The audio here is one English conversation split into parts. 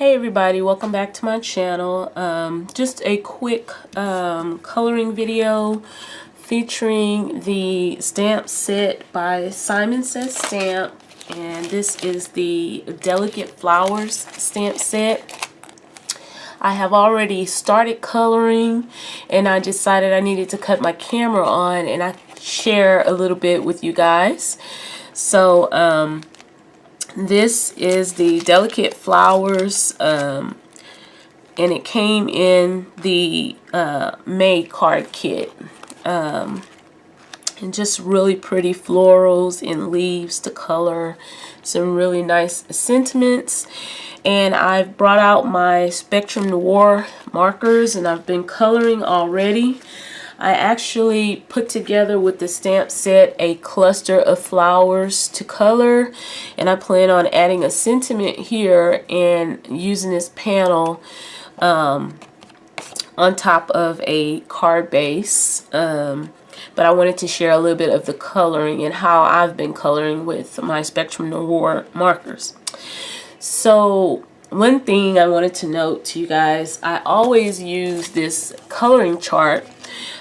Hey everybody, welcome back to my channel. Just a quick coloring video featuring the stamp set by Simon Says Stamp, and this is the Delicate Flowers stamp set. I have already started coloring and I decided I needed to cut my camera on and I share a little bit with you guys. So this is the Delicate Flowers, and it came in the May card kit. And just really pretty florals and leaves to color, some really nice sentiments. And I've brought out my Spectrum Noir markers and I've been coloring already. I actually put together with the stamp set a cluster of flowers to color, and I plan on adding a sentiment here and using this panel on top of a card base. But I wanted to share a little bit of the coloring and how I've been coloring with my Spectrum Noir markers. So one thing I wanted to note to you guys, I always use this coloring chart.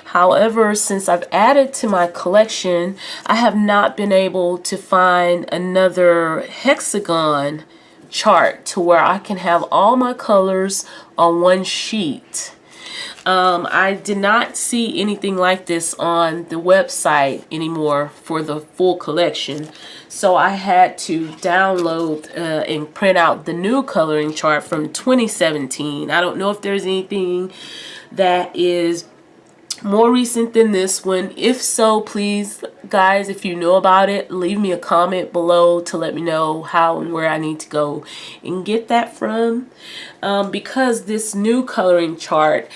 However, since I've added to my collection, I have not been able to find another hexagon chart to where I can have all my colors on one sheet. I did not see anything like this on the website anymore for the full collection, so I had to download and print out the new coloring chart from 2017. I don't know if there's anything that is more recent than this one. If so, please guys, if you know about it, leave me a comment below to let me know how and where I need to go and get that from, because this new coloring chart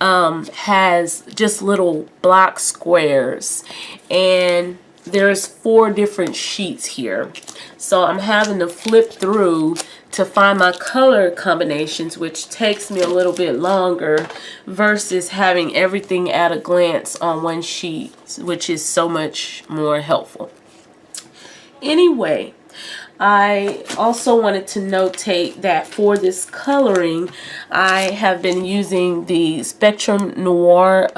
has just little block squares and there's 4 different sheets here, so I'm having to flip through to find my color combinations, which takes me a little bit longer versus having everything at a glance on one sheet, which is so much more helpful. Anyway, I also wanted to notate that for this coloring, I have been using the Spectrum Noir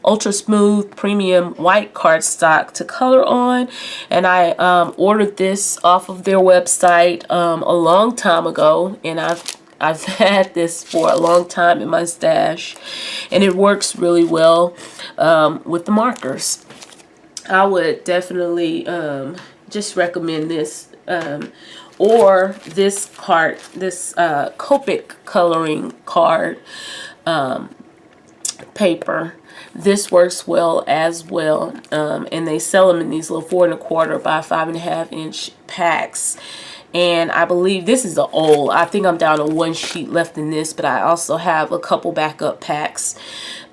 Ultra Smooth Premium White cardstock to color on, and I ordered this off of their website a long time ago, and I've had this for a long time in my stash, and it works really well with the markers. I would definitely just recommend this, or this card, this Copic coloring card paper. This works well as well, and they sell them in these little 4 1/4 by 5.5 inch packs. And I believe this is the old. I think I'm down to 1 sheet left in this, but I also have a couple backup packs.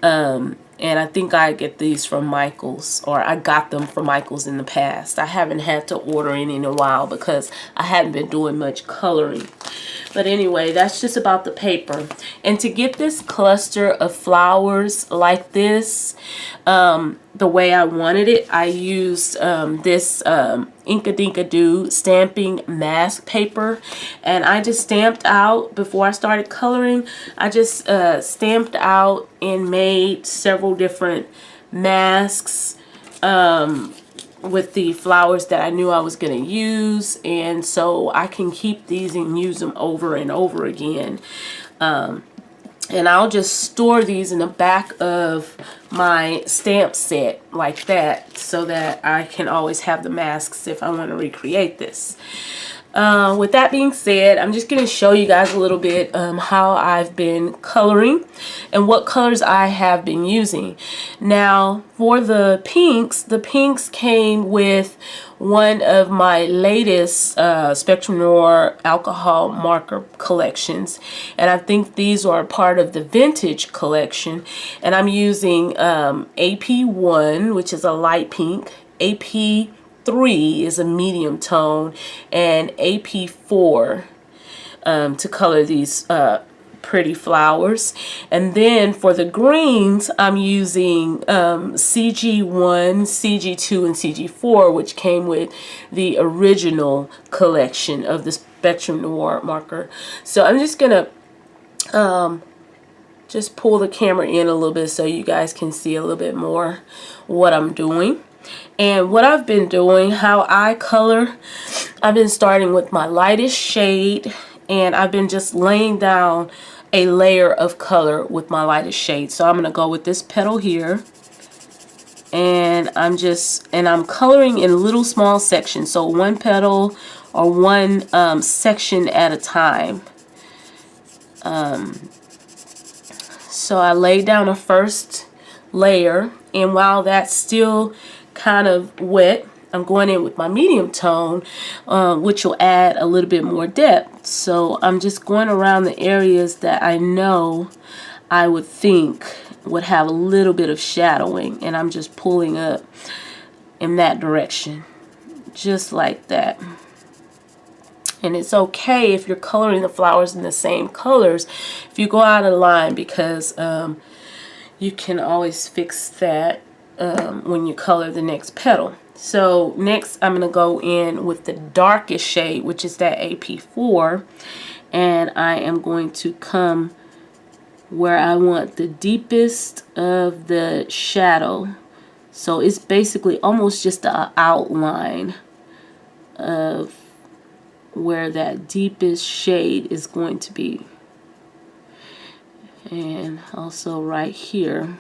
And I think I get these from Michaels, or I got them from Michaels in the past. I haven't had to order any in a while because I hadn't been doing much coloring. But anyway, that's just about the paper. And to get this cluster of flowers like this, the way I wanted it, I used this Inka Dinka Doo stamping mask paper, and I just stamped out before I started coloring. I just stamped out and made several different masks with the flowers that I knew I was going to use, and so I can keep these and use them over and over again. And I'll just store these in the back of my stamp set like that, so that I can always have the masks if I want to recreate this. With that being said, I'm just going to show you guys a little bit how I've been coloring and what colors I have been using. Now, for the pinks came with one of my latest Spectrum Noir alcohol marker collections, and I think these are part of the vintage collection. And I'm using AP1, which is a light pink, AP3 is a medium tone, and AP4 to color these pretty flowers. And then for the greens, I'm using CG1, CG2, and CG4, which came with the original collection of the Spectrum Noir marker. So I'm just gonna just pull the camera in a little bit so you guys can see a little bit more what I'm doing. And what I've been doing, how I color, I've been starting with my lightest shade, and I've been just laying down a layer of color with my lightest shade. So I'm going to go with this petal here, and I'm coloring in little small sections, so one petal or one section at a time. So I laid down a first layer, and while that's still kind of wet, I'm going in with my medium tone, which will add a little bit more depth. So I'm just going around the areas that I know I would think would have a little bit of shadowing, and I'm just pulling up in that direction, just like that. And it's okay if you're coloring the flowers in the same colors if you go out of line, because you can always fix that when you color the next petal. So next I'm going to go in with the darkest shade, which is that AP4, and I am going to come where I want the deepest of the shadow. So it's basically almost just an outline of where that deepest shade is going to be. And also right here,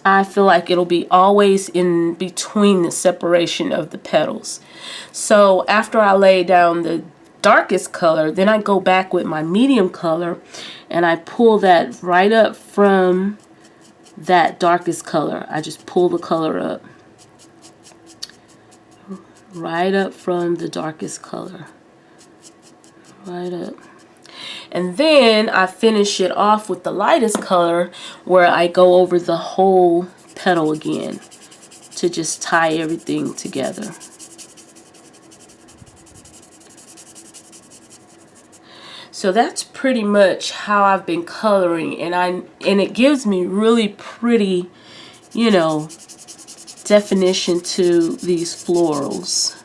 I feel like it'll be always in between the separation of the petals. So after I lay down the darkest color, then I go back with my medium color and I pull that right up from that darkest color. I just pull the color up right up from the darkest color, right up. And then I finish it off with the lightest color, where I go over the whole petal again to just tie everything together. So that's pretty much how I've been coloring, and it gives me really pretty, you know, definition to these florals.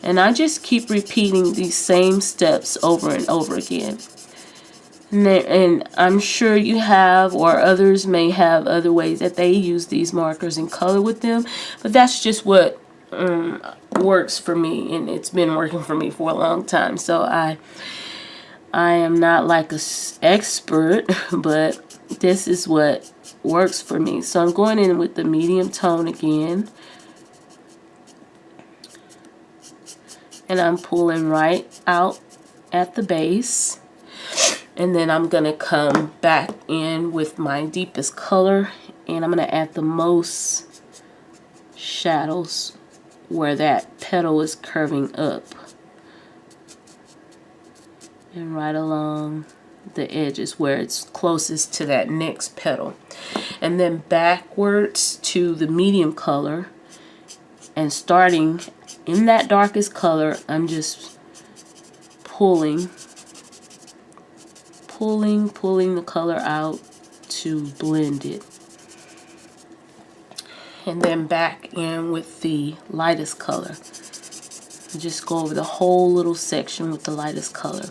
And I just keep repeating these same steps over and over again. And I'm sure you have, or others may have other ways that they use these markers and color with them. But that's just what works for me, and it's been working for me for a long time. So I am not like an expert, but this is what works for me. So I'm going in with the medium tone again. And I'm pulling right out at the base. And then I'm going to come back in with my deepest color. And I'm going to add the most shadows where that petal is curving up. And right along the edges where it's closest to that next petal. And then backwards to the medium color. And starting in that darkest color, I'm just pulling the color out to blend it. And then back in with the lightest color. Just go over the whole little section with the lightest color.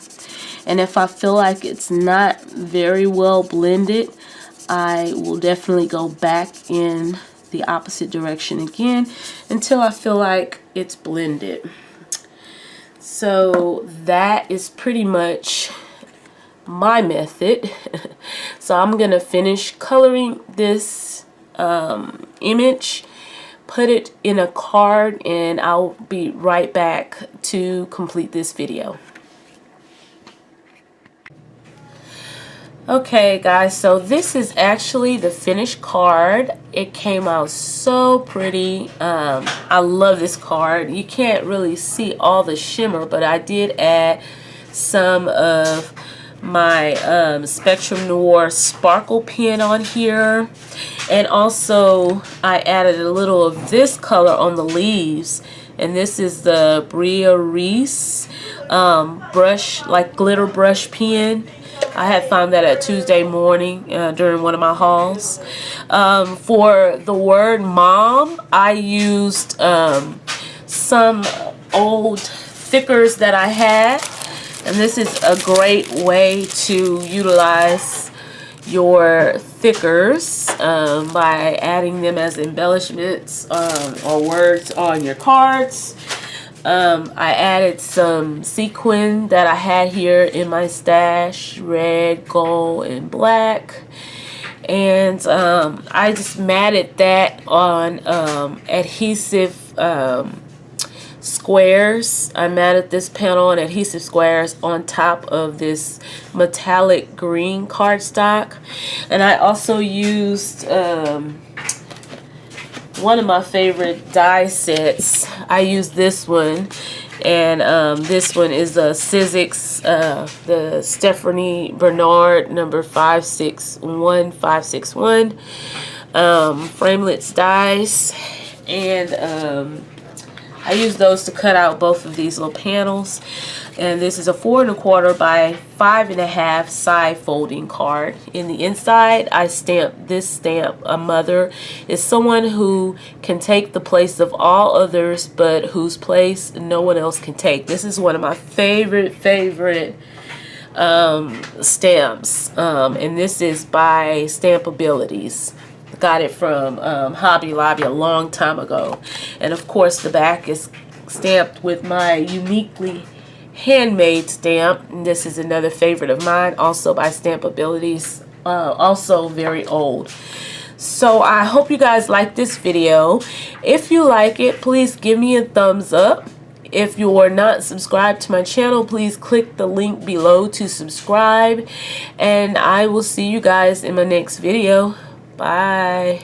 And if I feel like it's not very well blended, I will definitely go back in the opposite direction again until I feel like it's blended. So that is pretty much my method. So I'm gonna finish coloring this image, put it in a card, and I'll be right back to complete this video. Okay guys, so this is actually the finished card. It came out so pretty. I love this card. You can't really see all the shimmer, but I did add some of my Spectrum Noir sparkle pen on here, and also I added a little of this color on the leaves, and this is the Bria Reese brush, like glitter brush pen. I had found that at Tuesday Morning during one of my hauls. For the word mom, I used some old thickers that I had. And this is a great way to utilize your thickers by adding them as embellishments or words on your cards. I added some sequin that I had here in my stash, red, gold, and black. And I just matted that on adhesive squares. I matted this panel on adhesive squares on top of this metallic green cardstock. And I also used one of my favorite die sets. I used this one, and this one is a Sizzix, the Stephanie Bernard number 561561 framelits dies, and I use those to cut out both of these little panels. And this is a 4 1/4 by 5 1/2 side folding card. In the inside, I stamped this stamp. A mother is someone who can take the place of all others, but whose place no one else can take. This is one of my favorite stamps, and this is by Stampabilities. Got it from Hobby Lobby a long time ago. And of course, the back is stamped with my uniquely handmade stamp. And this is another favorite of mine, also by Stampabilities, also very old. So I hope you guys like this video. If you like it, please give me a thumbs up. If you are not subscribed to my channel, please click the link below to subscribe. And I will see you guys in my next video. Bye.